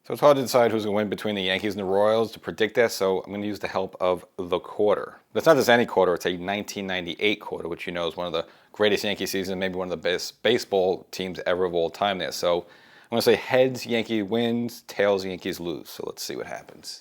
So it's hard to decide who's going to win between the Yankees and the Royals to predict that, so I'm going to use the help of the quarter. That's not just any quarter, it's a 1998 quarter, which you know is one of the greatest Yankee seasons, maybe one of the best baseball teams ever of all time there. So I'm going to say heads, Yankee wins, tails, Yankees lose. So let's see what happens.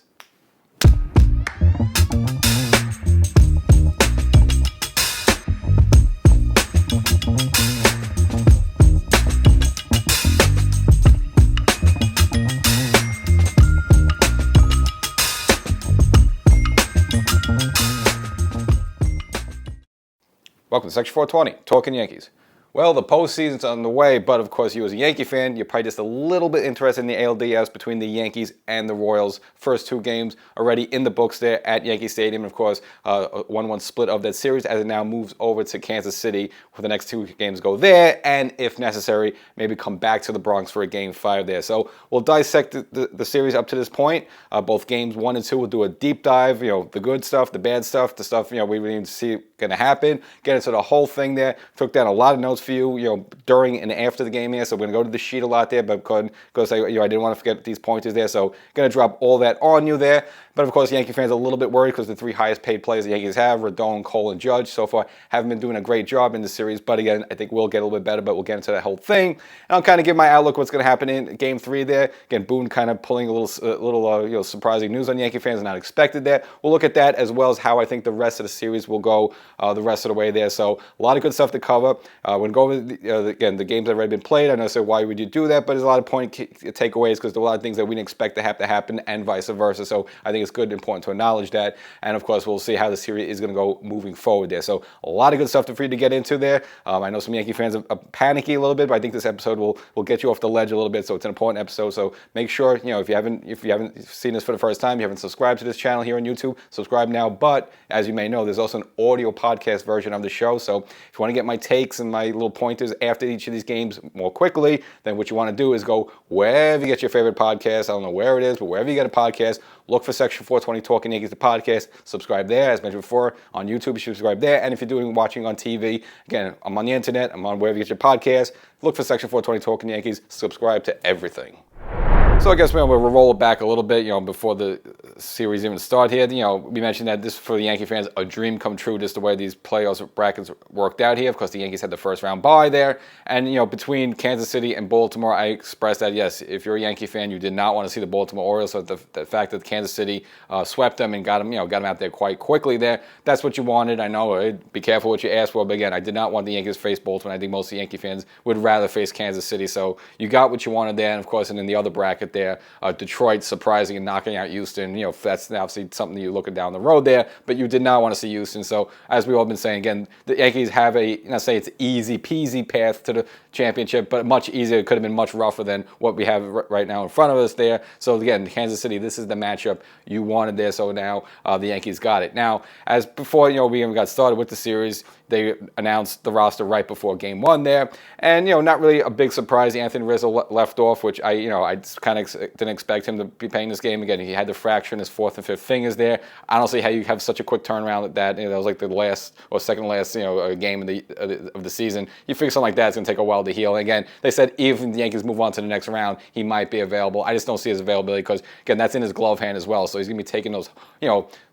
Welcome to Section 420, Talkin Yankees. Well, the postseason's on the way, but of course, you as a Yankee fan, you're probably just a little bit interested in the ALDS between the Yankees and the Royals. First two games already in the books there at Yankee Stadium. And of course, a 1-1 split of that series as it now moves over to Kansas City, where the next two games go there, and if necessary, maybe come back to the Bronx for a Game 5 there. So we'll dissect the series up to this point. Both games 1 and 2, we'll do a deep dive, the good stuff, the bad stuff, the stuff, we really need to see going to happen. Get into the whole thing there. Took down a lot of notes for you, during and after the game here. So we're going to go to the sheet a lot there, but go say, I didn't want to forget these pointers there. So going to drop all that on you there. But of course, Yankee fans are a little bit worried because the three highest paid players the Yankees have, Rodon, Cole, and Judge, so far haven't been doing a great job in the series. But again, I think we'll get a little bit better, but we'll get into that whole thing. And I'll kind of give my outlook what's going to happen in Game 3 there. Again, Boone kind of pulling a little surprising news on Yankee fans, not expected there. We'll look at that as well as how I think the rest of the series will go the rest of the way there. So a lot of good stuff to cover. We're going to go over, again, the games that have already been played. I know, so why would you do that? But there's a lot of takeaways because there are a lot of things that we didn't expect to have to happen and vice versa. So I think it's good and important to acknowledge that. And of course, we'll see how the series is going to go moving forward there. So a lot of good stuff for you to get into there. I know some Yankee fans are panicky a little bit, but I think this episode will get you off the ledge a little bit. So it's an important episode. So make sure, if you haven't seen this for the first time, you haven't subscribed to this channel here on YouTube, subscribe now. But as you may know, there's also an audio podcast version of the show. So if you want to get my takes and my little pointers after each of these games more quickly, then what you want to do is go wherever you get your favorite podcast. I don't know where it is, but wherever you get a podcast, look for Section 420 Talkin Yankees, the podcast. Subscribe there. As mentioned before, on YouTube, you should subscribe there. And if you're watching on TV, again, I'm on the internet. I'm on wherever you get your podcast. Look for Section 420 Talkin Yankees. Subscribe to everything. So I guess we'll roll it back a little bit, before the series even start here. We mentioned that this, for the Yankee fans, a dream come true, just the way these playoffs brackets worked out here. Of course, the Yankees had the first round bye there. And, between Kansas City and Baltimore, I expressed that, yes, if you're a Yankee fan, you did not want to see the Baltimore Orioles. So the fact that Kansas City swept them and got them out there quite quickly there, that's what you wanted. I know, be careful what you ask for. But again, I did not want the Yankees to face Baltimore. I think most of the Yankee fans would rather face Kansas City. So you got what you wanted there. And, of course, and in the other bracket there, Detroit surprising and knocking out Houston. That's obviously something you're looking down the road there, but you did not want to see Houston. So as we've all been saying, again, the Yankees have say it's easy peasy path to the championship, but much easier. It could have been much rougher than what we have right now in front of us there. So again, Kansas City, this is the matchup you wanted there. So now the Yankees got it. Now, as before, we even got started with the series, they announced the roster right before Game 1 there. And, not really a big surprise. Anthony Rizzo left off, which I kind of didn't expect him to be playing this game. Again, he had the fracture in his fourth and fifth fingers there. I don't see how you have such a quick turnaround at that. That was like the last or second last, game of the season. You figure something like that's going to take a while to heal. And again, they said even if the Yankees move on to the next round, he might be available. I just don't see his availability because, again, that's in his glove hand as well. So he's going to be taking those,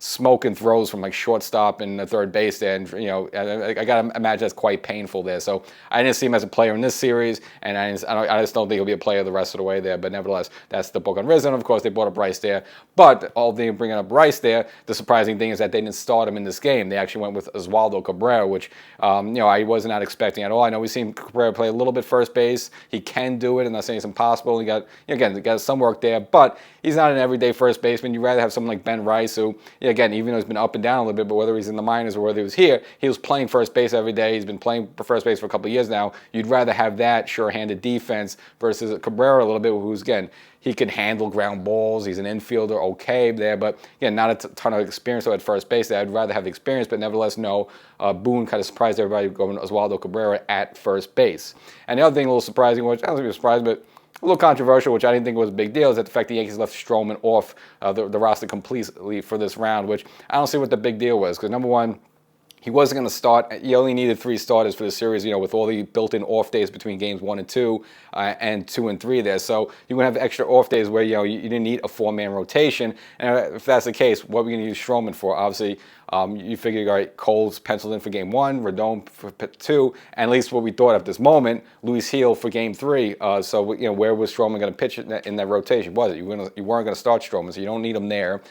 smoking throws from like shortstop and third base there. And, I got to imagine that's quite painful there. So I didn't see him as a player in this series, and I just don't think he'll be a player the rest of the way there. But nevertheless, that's the book on Rizzo. And of course, they brought up Bryce there. But all they bringing up Bryce there, the surprising thing is that they didn't start him in this game. They actually went with Oswaldo Cabrera, which I was not expecting at all. I know we've seen Cabrera play a little bit first base. He can do it. I'm not saying it's impossible. He got some work there, but he's not an everyday first baseman. You'd rather have someone like Ben Rice, who, again, even though he's been up and down a little bit, but whether he's in the minors or whether he was here, he was playing first base every day. He's been playing first base for a couple of years now. You'd rather have that sure-handed defense versus Cabrera a little bit, who's, again, he can handle ground balls. He's an infielder, okay there, but again, not a ton of experience at first base there. I'd rather have the experience, but nevertheless, no. Boone kind of surprised everybody going Oswaldo Cabrera at first base. And the other thing a little surprising, which I don't think was surprised, but a little controversial, which I didn't think was a big deal, is that the fact the Yankees left Stroman off the roster completely for this round, which I don't see what the big deal was. Because number one, He wasn't going to start. You only needed 3 starters for the series, with all the built-in off days between games 1 and 2, and 2 and 3 there. So you would have extra off days where you didn't need a 4-man rotation. And if that's the case, what are we going to use Stroman for? Obviously, you figure, all right, Cole's penciled in for game 1, Rodon for 2, and at least what we thought at this moment, Luis Heel for game 3. So where was Stroman going to pitch in that rotation? Was it? You weren't going to start Stroman, so you don't need him there.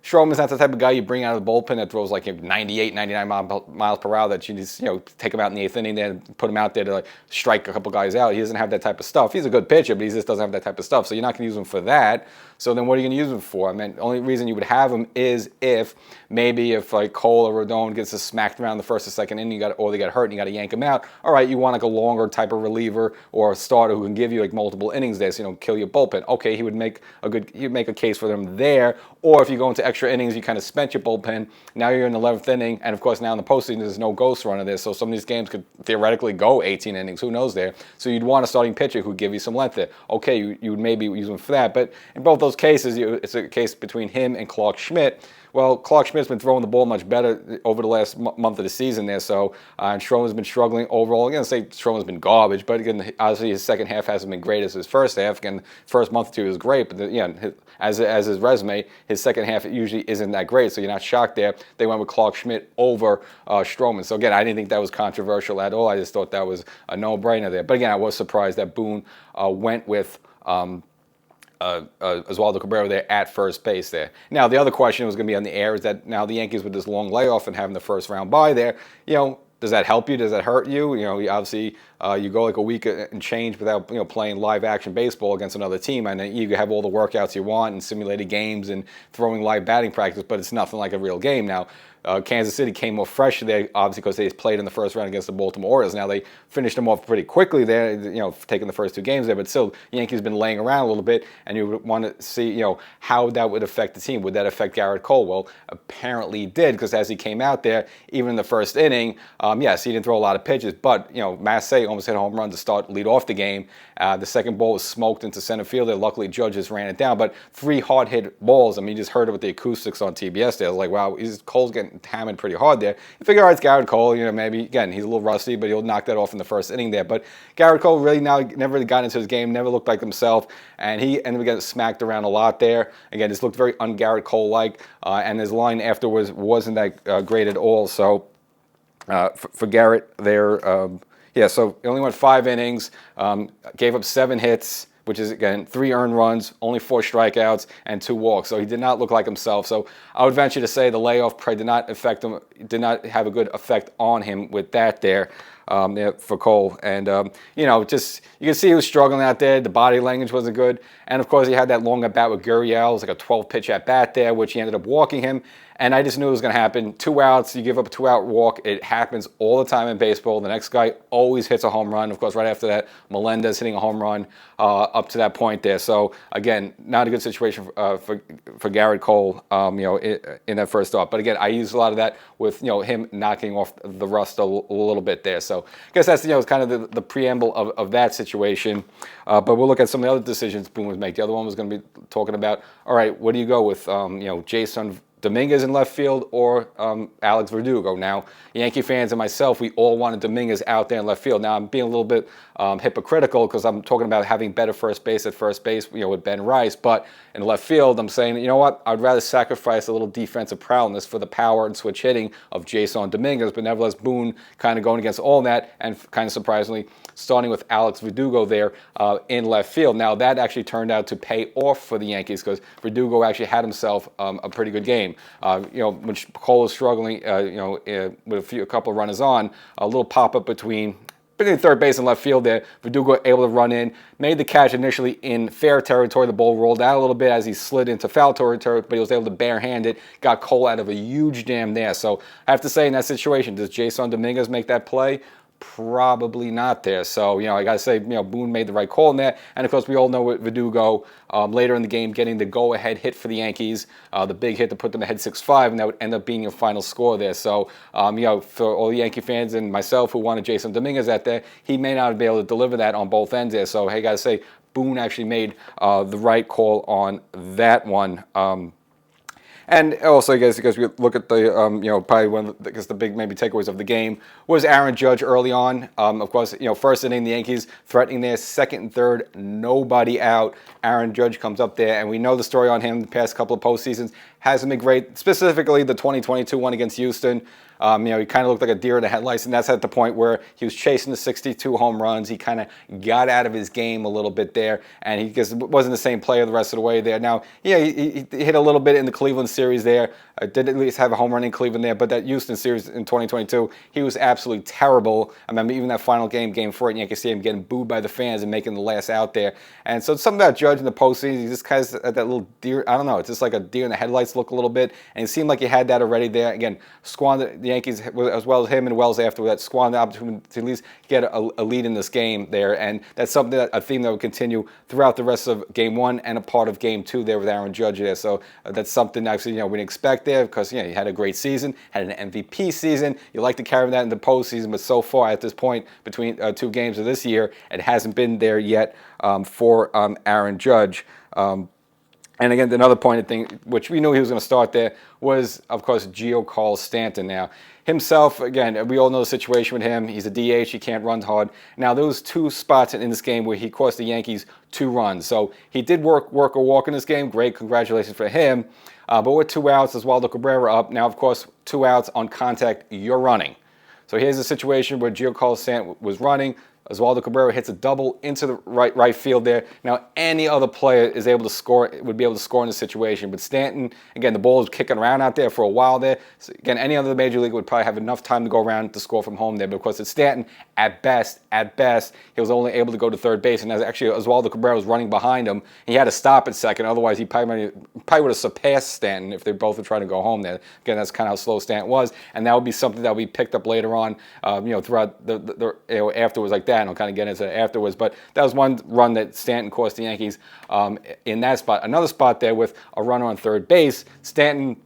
Stroman's not the type of guy you bring out of the bullpen that throws like 98, 99 miles per hour that you just, take him out in the 8th inning there and put him out there to like strike a couple guys out. He doesn't have that type of stuff. He's a good pitcher, but he just doesn't have that type of stuff. So you're not going to use him for that. So then what are you going to use him for? I mean, the only reason you would have him is if like Cole or Rodon gets smacked around the first or second inning, or they got hurt and you got to yank him out. All right, you want like a longer type of reliever or a starter who can give you like multiple innings there, so kill your bullpen. Okay, he'd make a case for them there. Or if you go into extra innings, you kind of spent your bullpen. Now you're in the 11th inning, and of course now in the postseason there's no ghost runner there, so some of these games could theoretically go 18 innings. Who knows there? So you'd want a starting pitcher who'd give you some length there. Okay, you would maybe use him for that, but in both those cases, it's a case between him and Clarke Schmidt. Well, Clarke Schmidt's been throwing the ball much better over the last month of the season there, so and Stroman's been struggling overall. I'm going to say Stroman's been garbage, but again, obviously his second half hasn't been great as his first half. Again, first month or two was great, but as his resume, his second half usually isn't that great, so you're not shocked there. They went with Clarke Schmidt over Stroman. So again, I didn't think that was controversial at all. I just thought that was a no-brainer there. But again, I was surprised that Boone went with Oswaldo Cabrera there at first base there. Now, the other question was going to be on the air is that now the Yankees with this long layoff and having the first round bye there, does that help you? Does that hurt you? Obviously, you go like a week and change without playing live action baseball against another team, and then you have all the workouts you want and simulated games and throwing live batting practice, but it's nothing like a real game now. Kansas City came off fresh there, obviously because they played in the first round against the Baltimore Orioles. Now they finished them off pretty quickly there, taking the first 2 games there, but still, the Yankees been laying around a little bit, and you would want to see, how that would affect the team. Would that affect Garrett Cole? Well, apparently it did, because as he came out there, even in the first inning, yes, he didn't throw a lot of pitches, but, Massey almost hit a home run to lead off the game. The second ball was smoked into center field there. Luckily, Judge just ran it down, but 3 hard-hit balls. I mean, you just heard it with the acoustics on TBS there. I was like, wow, Cole's getting hammered pretty hard there. You figure, all right, it's Garrett Cole. Maybe, again, he's a little rusty, but he'll knock that off in the first inning there. But Garrett Cole really now never really got into his game, never looked like himself, and he ended up getting smacked around a lot there. Again, this looked very un-Garrett Cole-like, and his line afterwards wasn't that great at all. So for Garrett there, so he only went 5 innings, gave up 7 hits, which is, again, 3 earned runs, only 4 strikeouts, and 2 walks. So he did not look like himself. So I would venture to say the layoff probably did not affect him, did not have a good effect on him with that there. For Cole. And, just you can see he was struggling out there. The body language wasn't good. And, of course, he had that long at-bat with Gurriel. It was like a 12-pitch at-bat there, which he ended up walking him. And I just knew it was going to happen. 2 outs, you give up a 2-out walk. It happens all the time in baseball. The next guy always hits a home run. Of course, right after that, Melendez hitting a home run up to that point there. So, again, not a good situation for Garrett Cole, in that first start. But, again, I used a lot of that with, him knocking off the rust a little bit there. So, I guess that's, kind of the preamble of that situation. But we'll look at some of the other decisions Boone was making. The other one was going to be talking about, all right, what do you go with, Jason Dominguez in left field or Alex Verdugo? Now, Yankee fans and myself, we all wanted Dominguez out there in left field. Now, I'm being a little bit hypocritical because I'm talking about having better first base with Ben Rice. But in left field, I'm saying, you know what? I'd rather sacrifice a little defensive prowess for the power and switch hitting of Jason Dominguez. But nevertheless, Boone kind of going against all that and kind of surprisingly starting with Alex Verdugo there in left field. Now, that actually turned out to pay off for the Yankees because Verdugo actually had himself a pretty good game. When Cole was struggling, with a couple of runners on, a little pop-up between third base and left field there. Verdugo able to run in, made the catch initially in fair territory. The ball rolled out a little bit as he slid into foul territory, but he was able to barehand it, got Cole out of a huge jam there. So I have to say, in that situation, does Jason Dominguez make that play? Probably not there. So, I got to say, Boone made the right call in that. And, of course, we all know with Verdugo later in the game getting the go-ahead hit for the Yankees, the big hit to put them ahead 6-5, and that would end up being your final score there. So, for all the Yankee fans and myself who wanted Jason Dominguez out there, he may not be able to deliver that on both ends there. So, hey, got to say, Boone actually made the right call on that one. And also, I guess, because we look at the, probably one of the big maybe takeaways of the game was Aaron Judge early on. Of course, first inning, the Yankees threatening there, second and third, nobody out. Aaron Judge comes up there, and we know the story on him the past couple of postseasons. Hasn't been great, specifically the 2022 one against Houston. He kind of looked like a deer in the headlights, and that's at the point where he was chasing the 62 home runs. He kind of got out of his game a little bit there, and he just wasn't the same player the rest of the way there. Now, yeah, he hit a little bit in the Cleveland series there. Did at least have a home run in Cleveland there, but that Houston series in 2022, he was absolutely terrible. I remember even that final game, Game 4 at Yankee Stadium, getting booed by the fans and making the last out there. And so something about Judge in the postseason, he just kind of that little deer, I don't know, it's just like a deer in the headlights look a little bit, and it seemed like he had that already there. Again, squandered the Yankees, as well as him and Wells after that, squandered the opportunity to at least get a lead in this game there, and that's something, a theme that will continue throughout the rest of Game 1 and a part of Game 2 there with Aaron Judge there. So that's something actually we didn't expect there, because he had a great season, had an MVP season. You like to carry that in the postseason, but so far at this point between 2 games of this year, it hasn't been there yet for Aaron Judge. And again, another pointed thing, which we knew he was going to start there, was, of course, Giancarlo Stanton. Now, himself, again, we all know the situation with him. He's a DH. He can't run hard. Now, those 2 spots in this game where he cost the Yankees 2 runs. So he did work a walk in this game. Great. Congratulations for him. But with 2 outs, Oswaldo Cabrera up. Now, of course, 2 outs on contact, you're running. So here's a situation where Giancarlo Stanton was running. Oswaldo Cabrera hits a double into the right field there. Now, any other player is able to score, would be able to score in this situation. But Stanton, again, the ball was kicking around out there for a while there. So again, any other major league would probably have enough time to go around to score from home there. But of course, it's Stanton, at best, he was only able to go to third base. And as actually Oswaldo Cabrera was running behind him, he had to stop at second. Otherwise, he probably would have surpassed Stanton if they both were trying to go home there. Again, that's kind of how slow Stanton was. And that would be something that would be picked up later on, throughout the afterwards like that. And I'll kind of get into it afterwards. But that was one run that Stanton cost the Yankees in that spot. Another spot there with a runner on third base. Stanton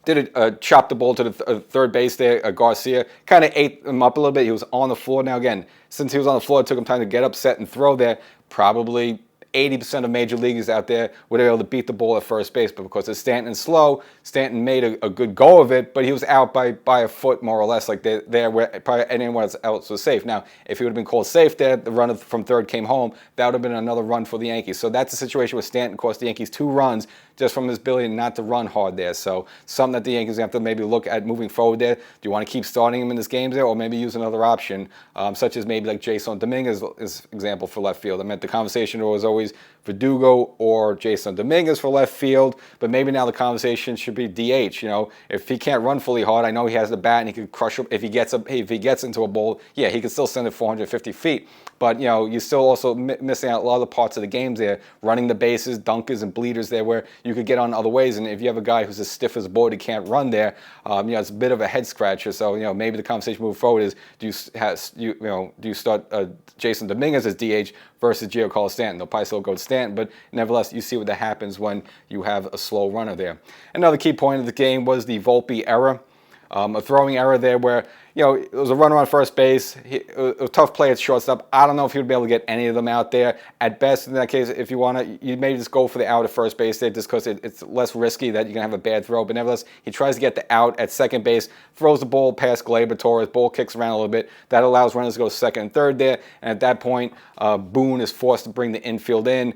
did chop the ball to the third base there. Garcia kind of ate him up a little bit. He was on the floor. Now, again, since he was on the floor, it took him time to get upset and throw there. Probably 80% of major leaguers out there would be able to beat the ball at first base, but because it's Stanton slow, Stanton made a good go of it, but he was out by a foot more or less, like there where probably anyone else was safe. Now, if he would have been called safe there, the runner from third came home, that would have been another run for the Yankees. So that's a situation where Stanton cost the Yankees 2 runs just from his ability not to run hard there. So something that the Yankees have to maybe look at moving forward there. Do you want to keep starting him in this game there, or maybe use another option, such as maybe like Jason Dominguez is example for left field? I mean, the conversation was always Verdugo or Jason Dominguez for left field, but maybe now the conversation should be DH. If he can't run fully hard, I know he has the bat and he could crush him. If he gets into a ball, yeah, he could still send it 450 feet. But you're still also missing out a lot of the parts of the games there, running the bases, dunkers and bleeders there, where you could get on other ways. And if you have a guy who's as stiff as a board, he can't run there. It's a bit of a head scratcher. So maybe the conversation moving forward is do you start Jason Dominguez as DH versus Giancarlo Stanton? They'll probably still go to Stanton, but nevertheless, you see what that happens when you have a slow runner there. Another key point of the game was the Volpe error. A throwing error there where, it was a runner on first base, a tough play at shortstop. I don't know if he would be able to get any of them out there. At best, in that case, if you want to, you maybe just go for the out at first base there just because it's less risky that you're going to have a bad throw. But nevertheless, he tries to get the out at second base, throws the ball past Gleyber Torres, ball kicks around a little bit. That allows runners to go second and third there. And at that point, Boone is forced to bring the infield in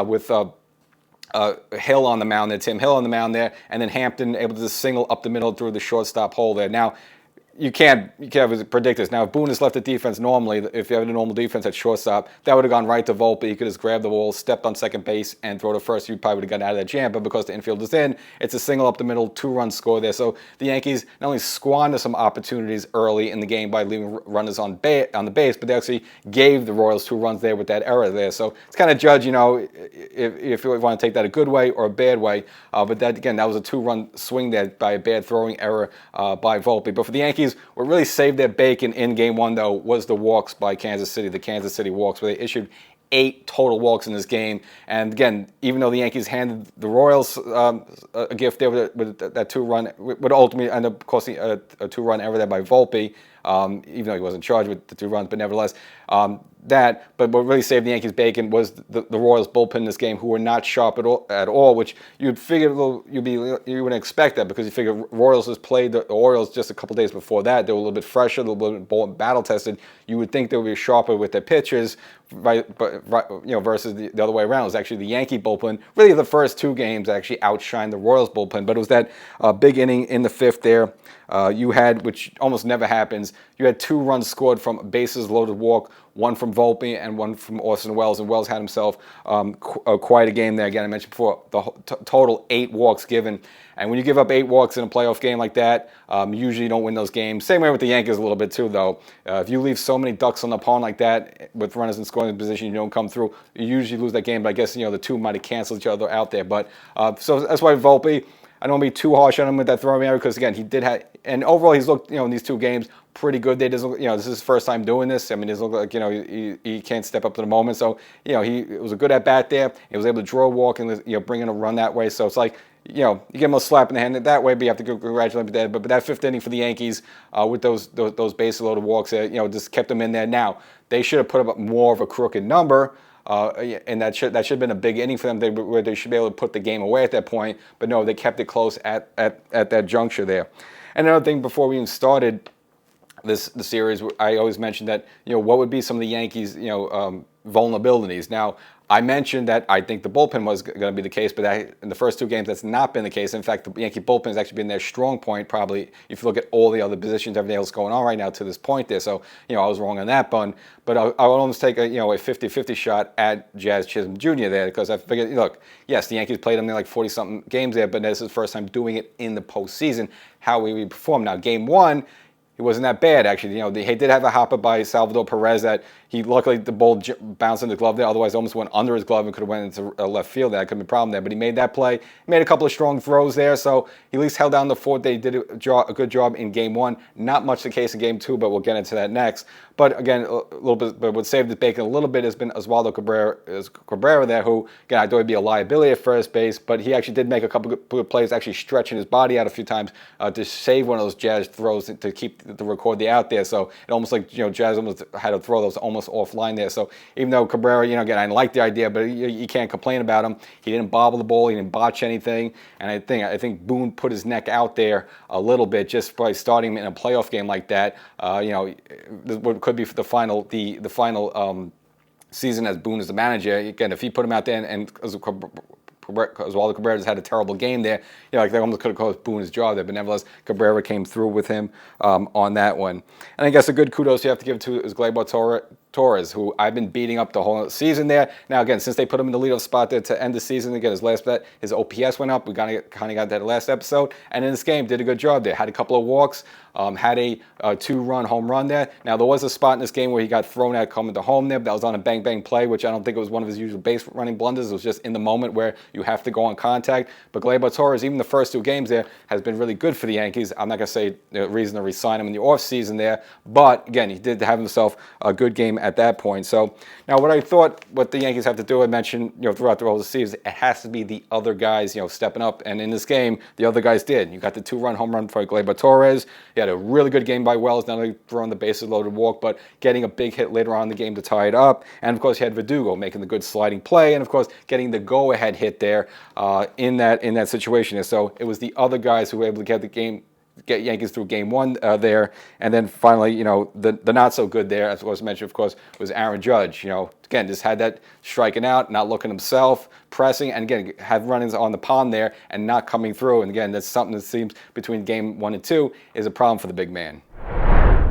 with Hill on the mound there, Tim Hill on the mound there, and then Hampton able to just single up the middle through the shortstop hole there. Now, you can't predict this. Now, if Boone has left the defense normally, if you have a normal defense at shortstop, that would have gone right to Volpe. He could have grabbed the ball, stepped on second base, and throw to first. You probably would have gotten out of that jam. But because the infield is in, it's a single up the middle, 2-run score there. So the Yankees not only squander some opportunities early in the game by leaving runners on the base, but they actually gave the Royals 2 runs there with that error there. So it's kind of judge, if you want to take that a good way or a bad way. But that, again, that was a 2-run swing there by a bad throwing error by Volpe. But for the Yankees, what really saved their bacon in Game 1, though, was the walks by Kansas City, the Kansas City walks, where they issued 8 total walks in this game. And again, even though the Yankees handed the Royals a gift there with that 2-run, would ultimately end up costing a 2-run error there by Volpe, even though he wasn't charged with the 2 runs, but nevertheless, but what really saved the Yankees' bacon was the Royals bullpen in this game, who were not sharp at all, which you'd figure you wouldn't expect that, because you figure Royals has played the Orioles just a couple days before that. They were a little bit fresher, a little bit more battle tested. You would think they would be sharper with their pitchers, right? But versus the other way around. It was actually the Yankee bullpen. Really, the first 2 games actually outshined the Royals bullpen, but it was that big inning in the 5th there. You had, which almost never happens, you had 2 runs scored from a bases loaded walk, one from Volpe and one from Austin Wells, and Wells had himself quite a game there. Again, I mentioned before, the total 8 walks given, and when you give up 8 walks in a playoff game like that, usually you don't win those games. Same way with the Yankees a little bit too, though. If you leave so many ducks on the pond like that, with runners in scoring position, you don't come through, you usually lose that game, but I guess, the 2 might have canceled each other out there. But so that's why Volpe, I don't want to be too harsh on him with that throwing error, because again, he did have, and overall he's looked, in these 2 games pretty good. They doesn't, this is his first time doing this. I mean, it doesn't look like, he can't step up to the moment. So, it was a good at bat there. He was able to draw a walk and, bring in a run that way. So it's like, you give him a slap in the hand that way, but you have to congratulate him there. But that 5th inning for the Yankees, with those bases loaded walks, just kept them in there. Now, they should have put up more of a crooked number. And that should have been a big inning for them, where they should be able to put the game away at that point. But no, they kept it close at that juncture there. And another thing, before we even started the series, I always mentioned that what would be some of the Yankees vulnerabilities. Now, I mentioned that I think the bullpen was going to be the case, but in the first 2 games, that's not been the case. In fact, the Yankee bullpen has actually been their strong point, probably, if you look at all the other positions, everything else going on right now to this point there. So, I was wrong on that bun. But I would almost take a 50-50 shot at Jazz Chisholm Jr. there, because I figured, look, yes, the Yankees played him in like 40-something games there, but this is the first time doing it in the postseason. How we perform now. Game 1, he wasn't that bad, actually. He did have a hopper by Salvador Perez that luckily the ball bounced in the glove there. Otherwise, it almost went under his glove and could have went into left field. That could have been a problem there. But he made that play. He made a couple of strong throws there. So he at least held down the fort. They did a good job in Game 1. Not much the case in Game 2, but we'll get into that next. But again, a little bit. But what saved the bacon a little bit has been Oswaldo Cabrera there, who, again, I thought would be a liability at first base. But he actually did make a couple of good plays, actually stretching his body out a few times to save one of those Jazz throws to record the out there. So it almost like, Jazz almost had to throw those almost offline there. So even though Cabrera, again, I like the idea, but you can't complain about him. He didn't bobble the ball. He didn't botch anything. And I think Boone put his neck out there a little bit just by starting him in a playoff game like that. What could be for the final season as Boone is the manager. Again, if he put him out there and Oswaldo Cabrera just had a terrible game there, like they almost could have cost Boone his job there. But nevertheless, Cabrera came through with him on that one. And I guess a good kudos you have to give to is Gleyber Torres, who I've been beating up the whole season there. Now, again, since they put him in the leadoff spot there to end the season, again, his OPS went up. We kind of got that last episode. And in this game, did a good job there. Had a couple of walks, had a 2-run home run there. Now, there was a spot in this game where he got thrown out coming to home there, but that was on a bang-bang play, which I don't think it was one of his usual base running blunders. It was just in the moment where you have to go on contact. But Gleyber Torres, even the first 2 games there, has been really good for the Yankees. I'm not going to say the reason to re-sign him in the offseason there, but again, he did have himself a good game at that point. So now what the Yankees have to do, I mentioned, throughout the whole season, it has to be the other guys, stepping up. And in this game, the other guys did. You got the 2-run home run for Gleyber Torres. He had a really good game by Wells, not only throwing the bases loaded walk, but getting a big hit later on in the game to tie it up. And of course, he had Verdugo making the good sliding play, and of course, getting the go-ahead hit there in that situation. So it was the other guys who were able to get Yankees through Game 1 there. And then finally, the not so good there, as was mentioned, of course, was Aaron Judge. Again, just had that striking out, not looking himself, pressing, and again, have run-ins on the pond there and not coming through. And again, that's something that seems between Game 1 and 2 is a problem for the big man.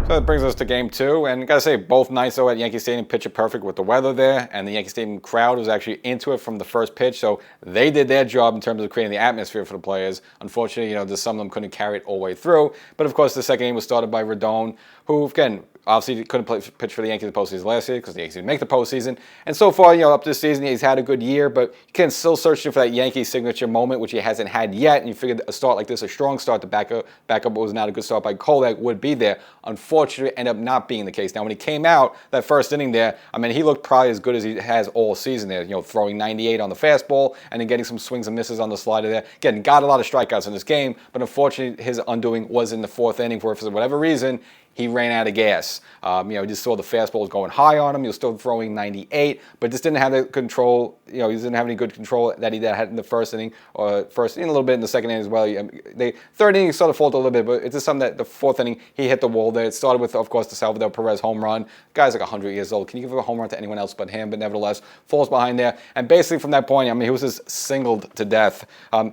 So that brings us to Game 2, and I gotta say, both nights though at Yankee Stadium, picture perfect with the weather there, and the Yankee Stadium crowd was actually into it from the first pitch, so they did their job in terms of creating the atmosphere for the players. Unfortunately, just some of them couldn't carry it all the way through, but of course the second game was started by Rodon, who, again, obviously couldn't pitch for the Yankees in the postseason last year because the Yankees didn't make the postseason. And so far, up this season, he's had a good year, but you can still search for that Yankee signature moment, which he hasn't had yet. And you figured a start like this, a strong start to back up what was not a good start by Kolek, would be there. Unfortunately, ended up not being the case. Now, when he came out that first inning there, he looked probably as good as he has all season there. Throwing 98 on the fastball and then getting some swings and misses on the slider there. Again, got a lot of strikeouts in this game, but unfortunately, his undoing was in the 4th inning, where for whatever reason, he ran out of gas. You just saw the fastball was going high on him. He was still throwing 98, but just didn't have the control. He didn't have any good control that he had in the first inning, or first inning a little bit in the second inning as well. Third inning sort of faltered a little bit, but it's just something that the fourth inning he hit the wall there. It started with, of course, the Salvador Perez home run. The guy's like 100 years old. Can you give a home run to anyone else but him? But nevertheless, falls behind there, and basically from that point, he was just singled to death.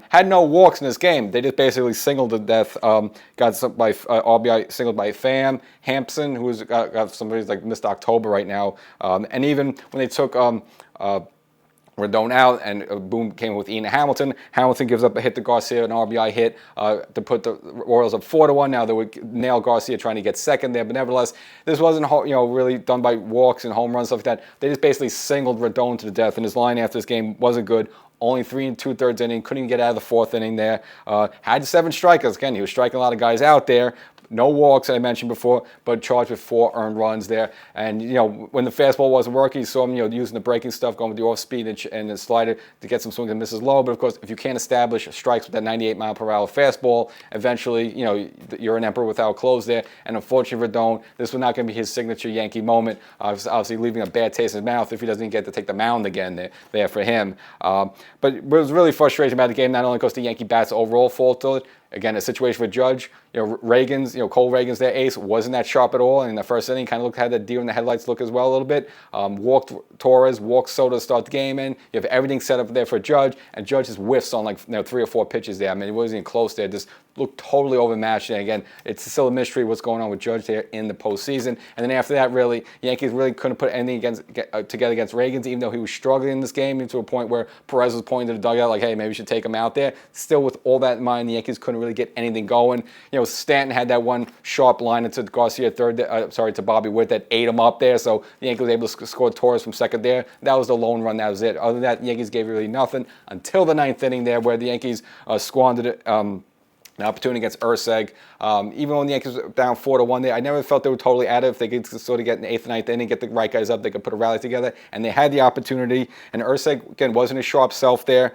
Had no walks in this game. They just basically singled to death. Got some by RBI singled by Pham Hampson, who's got somebody's like Mr. October right now. And even when they took Rodon out and Boone came with Ian Hamilton. Hamilton gives up a hit to Garcia, an RBI hit to put the Royals up 4-1. Now they would nail Garcia trying to get second there, but nevertheless, this wasn't really done by walks and home runs, stuff like that. They just basically singled Rodon to the death, and his line after this game wasn't good. Only 3 2/3 inning, couldn't even get out of the fourth inning there. Had 7 strikeouts. Again, he was striking a lot of guys out there. No walks, I mentioned before, but charged with 4 earned runs there. And, when the fastball wasn't working, you saw him, using the breaking stuff, going with the off-speed and the slider to get some swings and misses low. But, of course, if you can't establish strikes with that 98-mile-per-hour fastball, eventually, you're an emperor without clothes there. And, unfortunately, Rodon, this was not going to be his signature Yankee moment, obviously leaving a bad taste in his mouth if he doesn't get to take the mound again there for him. But it was really frustrating about the game, not only because the Yankee bats overall faltered. Again, a situation with Judge, Reagan's, Cole Reagan's their ace, wasn't that sharp at all. And in the first inning, kind of had that deer in the headlights look as well a little bit. Walked Torres, walked Soto to start the game in. You have everything set up there for Judge, and Judge just whiffs on 3 or 4 pitches there. It wasn't even close there. Just looked totally overmatched. And again, it's still a mystery what's going on with Judge there in the postseason. And then after that, really, Yankees really couldn't put anything together against Reagan's, even though he was struggling in this game to a point where Perez was pointing to the dugout like, hey, maybe we should take him out there. Still, with all that in mind, the Yankees couldn't really get anything going. Stanton had that one sharp line into Garcia to Bobby Witt that ate him up there. So the Yankees were able to score Torres from second there. That was the lone run. That was it. Other than that, the Yankees gave really nothing until the 9th inning there, where the Yankees squandered it. An opportunity against Urseg. Even when the Yankees were down 4-1 there, I never felt they were totally out of it. If they could sort of get in the 8th and 9th inning, get the right guys up, they could put a rally together. And they had the opportunity. And Urseg, again, wasn't his sharp self there.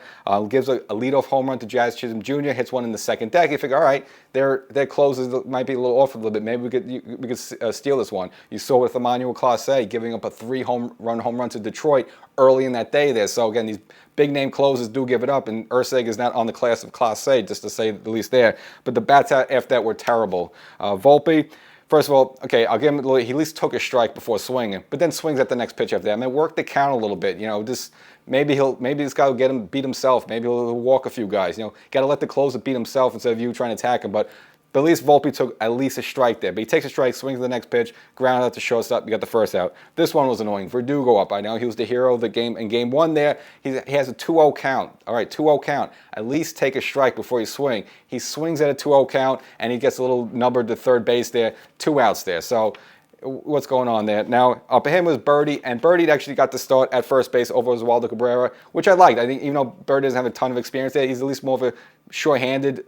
Gives a leadoff home run to Jazz Chisholm Jr., hits one in the second deck. You figure, all right, their closes might be a little off a little bit. Maybe we could steal this one. You saw with Emmanuel Clase giving up a 3-home run to Detroit early in that day there. So, again, these big-name closers do give it up, and Urseg is not on the class of Clase, just to say the least there. But the bats after that were terrible. Volpe, first of all, okay, I'll give him he at least took a strike before swinging, but then swings at the next pitch after that. Work the count a little bit, just maybe this guy will beat himself. Maybe he'll walk a few guys. Got to let the closer beat himself instead of you trying to attack him. But at least Volpe took at least a strike there. But he takes a strike, swings to the next pitch, ground out to shortstop, you got the first out. This one was annoying. Verdugo up. I know he was the hero of the game in game 1 there. He has a 2-0 count. All right, 2-0 count. At least take a strike before you swing. He swings at a 2-0 count, and he gets a little numbered to third base there. 2 outs there. So what's going on there? Now, up ahead was Birdie, and Birdie actually got the start at first base over Oswaldo Cabrera, which I liked. I think even though Birdie doesn't have a ton of experience there, he's at least more of a short-handed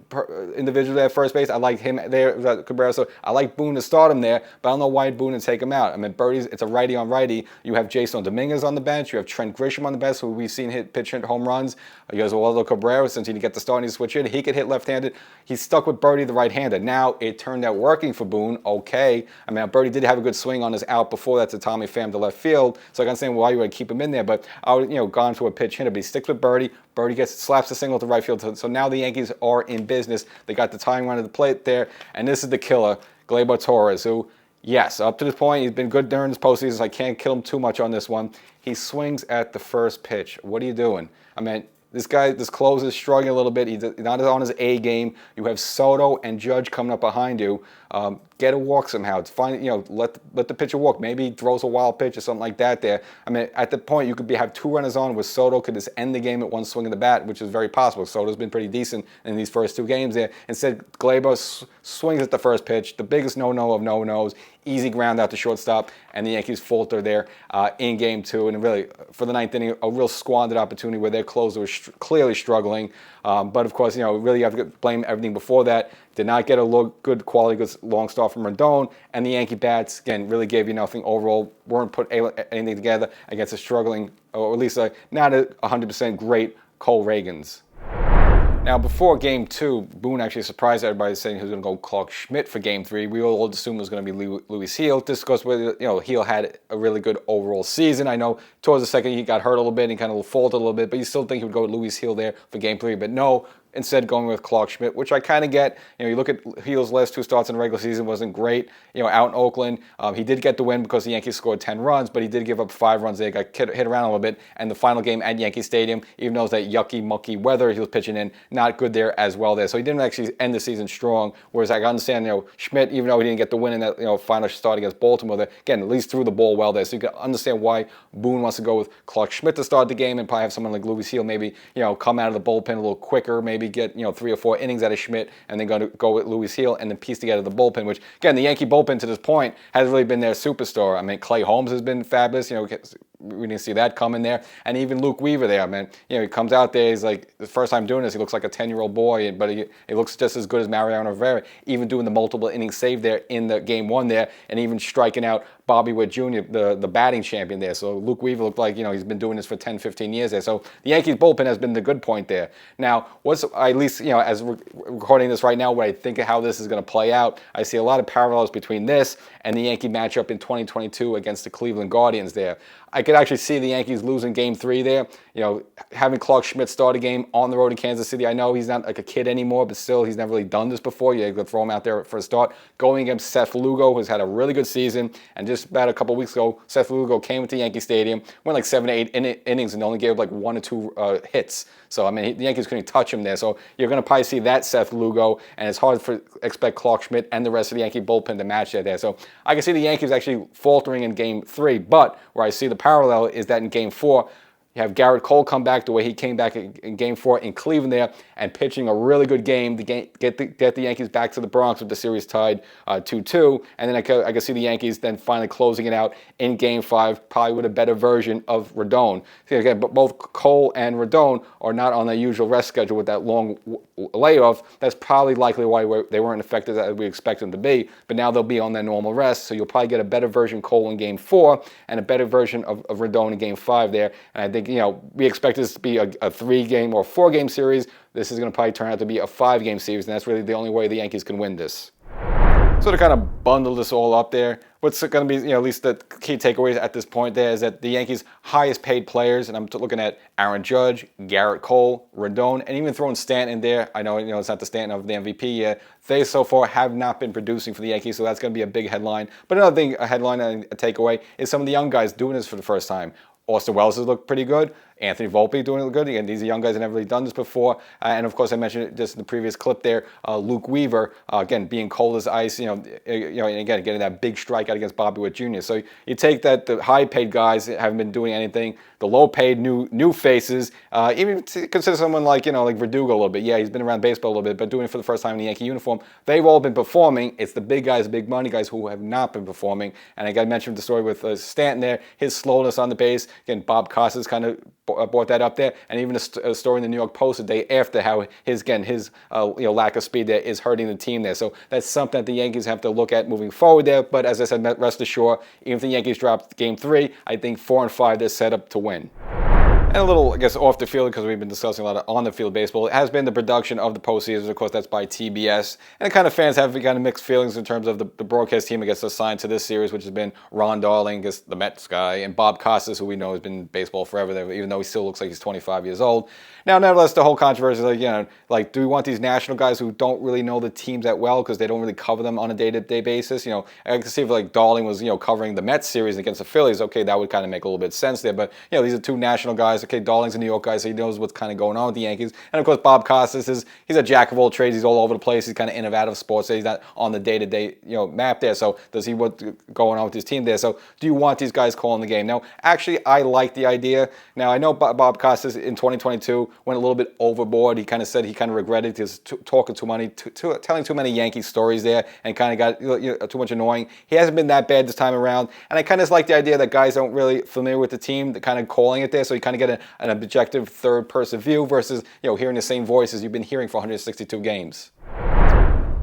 individual at first base. I like him there, Cabrera. So I like Boone to start him there, but I don't know why Boone to take him out. Birdie's, it's a righty on righty. You have Jason Dominguez on the bench. You have Trent Grisham on the bench, who we've seen pitch hit home runs. You have Oswaldo Cabrera, since he didn't get the start and he switched in. He could hit left-handed. He's stuck with Birdie, the right-hander. Now, it turned out working for Boone. Okay. Birdie did have a good swing on his out before that to Tommy Pham to left field. So I can understand why you would keep him in there, but I would, gone to a pitch hitter. But he sticks with Birdie. Birdie slaps a single to right field. So now the Yankees are in business. They got the tying run at the plate there. And this is the killer, Gleyber Torres, who, yes, up to this point, he's been good during this postseason, so I can't kill him too much on this one. He swings at the first pitch. What are you doing? This guy, this closer is struggling a little bit. He's not on his A game. You have Soto and Judge coming up behind you. Get a walk somehow. Find, let the pitcher walk. Maybe he throws a wild pitch or something like that there. At the point, you could have 2 runners on where Soto could just end the game at one swing of the bat, which is very possible. Soto's been pretty decent in these first 2 games there. Instead, Gleyber swings at the first pitch, the biggest no-no of no-nos, easy ground out to shortstop, and the Yankees falter there in game 2. And really, for the 9th inning, a real squandered opportunity where their closer was clearly struggling. But of course, really you have to blame everything before that. Did not get a good quality, good long start from Rodon, and the Yankee bats, again, really gave you nothing overall. Weren't put anything together against a struggling, or at least not a 100% great Cole Reagans. Now, before Game 2, Boone actually surprised everybody saying he was going to go Clark Schmidt for Game 3. We all assumed it was going to be Louis Heel. This goes with, Heel had a really good overall season. I know towards the second he got hurt a little bit and kind of faltered a little bit, but you still think he would go with Louis Heel there for Game 3. But no, instead going with Clark Schmidt, which I kind of get. You look at Heel's last 2 starts in the regular season, wasn't great. Out in Oakland, he did get the win because the Yankees scored 10 runs, but he did give up 5 runs there, got hit around a little bit. And the final game at Yankee Stadium, even though it was that yucky, mucky weather he was pitching in, not good there as well there. So he didn't actually end the season strong. Whereas I understand, Schmidt, even though he didn't get the win in that final start against Baltimore, there, again, at least threw the ball well there. So you can understand why Boone wants to go with Clark Schmidt to start the game and probably have someone like Louis Heel maybe come out of the bullpen a little quicker, maybe get 3 or 4 innings out of Schmidt, and then go with Louis Heel and then piece together the bullpen, which, again, the Yankee bullpen to this point has really been their superstar. I mean, Clay Holmes has been fabulous. We didn't see that coming there. And even Luke Weaver there, man. He comes out there, he's like, the first time doing this, he looks like a 10-year-old boy, but he looks just as good as Mariano Rivera, even doing the multiple inning save there in the Game 1 there, and even striking out Bobby Witt Jr., the batting champion there. So Luke Weaver looked like, he's been doing this for 10, 15 years there. So the Yankees bullpen has been the good point there. Now, at least, as we're recording this right now, what I think of how this is going to play out, I see a lot of parallels between this and the Yankee matchup in 2022 against the Cleveland Guardians there. I could actually see the Yankees losing Game 3 there. Having Clark Schmidt start a game on the road in Kansas City. I know he's not like a kid anymore, but still, he's never really done this before. You could throw him out there for a start. Going against Seth Lugo, who's had a really good season. And just about a couple weeks ago, Seth Lugo came into Yankee Stadium, went like 7 to 8 innings and only gave like 1 or 2 hits. So, I mean, the Yankees couldn't touch him there. So you're going to probably see that Seth Lugo, and it's hard to expect Clark Schmidt and the rest of the Yankee bullpen to match that there. So I can see the Yankees actually faltering in Game 3, but where I see the parallel is that in Game 4, you have Garrett Cole come back the way he came back in Game 4 in Cleveland there and pitching a really good game to get the Yankees back to the Bronx with the series tied 2-2. And then I can see the Yankees then finally closing it out in Game 5, probably with a better version of Rodon. So again, but both Cole and Rodon are not on their usual rest schedule with that long layoff. That's probably likely why they weren't effective as we expect them to be. But now they'll be on their normal rest, so you'll probably get a better version Cole in Game 4 and a better version of Rodon in Game 5 there. And I think we expect this to be a 3-game or 4-game series. This is going to probably turn out to be a 5-game series, and that's really the only way the Yankees can win this. So to kind of bundle this all up there, what's going to be, at least the key takeaways at this point there is that the Yankees' highest paid players, and I'm looking at Aaron Judge, Garrett Cole, Rodon, and even throwing Stanton there. I know, it's not the Stanton of the MVP yet. They so far have not been producing for the Yankees, so that's going to be a big headline. But another thing, a headline and a takeaway, is some of the young guys doing this for the first time. Austin Wells has looked pretty good. Anthony Volpe doing good. Again, these are young guys that never really done this before. And of course, I mentioned it just in the previous clip there. Luke Weaver, again, being cold as ice. And again, getting that big strikeout against Bobby Witt Jr. So you take that the high-paid guys haven't been doing anything. The low-paid new faces, even consider someone like like Verdugo a little bit. Yeah, he's been around baseball a little bit, but doing it for the first time in the Yankee uniform. They've all been performing. It's the big guys, big money guys who have not been performing. And I mentioned the story with Stanton there. His slowness on the base. Again, Bob Costas kind of brought that up there, and even a story in the New York Post the day after how his lack of speed there is hurting the team there. So that's something that the Yankees have to look at moving forward there. But as I said, rest assured, even if the Yankees drop Game 3, I think 4 and 5 they're set up to win. And a little, I guess, off the field, because we've been discussing a lot of on-the-field baseball, it has been the production of the postseason. Of course, that's by TBS. And kind of fans have kind of mixed feelings in terms of the broadcast team that gets assigned to this series, which has been Ron Darling, I guess, the Mets guy, and Bob Costas, who we know has been in baseball forever, even though he still looks like he's 25 years old. Now, nevertheless, the whole controversy is do we want these national guys who don't really know the teams that well because they don't really cover them on a day-to-day basis? I can see if Darling was, covering the Mets series against the Phillies, okay, that would kind of make a little bit of sense there. But, these are two national guys. Okay, Darling's a New York guy, so he knows what's kind of going on with the Yankees. And, of course, Bob Costas he's a jack of all trades. He's all over the place. He's kind of in and out of sports. So he's not on the day-to-day, map there. So does he what's going on with his team there? So do you want these guys calling the game? Now, actually, I like the idea. Now, I know Bob Costas in 2022 went a little bit overboard. He kind of said he kind of regretted his talking too many, telling too many Yankee stories there, and kind of got too much annoying. He hasn't been that bad this time around, and I kind of like the idea that guys aren't really familiar with the team, that kind of calling it there, so you kind of get an objective third-person view versus hearing the same voices you've been hearing for 162 games.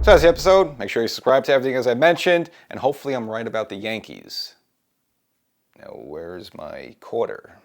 So that's the episode. Make sure you subscribe to everything as I mentioned, and hopefully I'm right about the Yankees. Now, where's my quarter?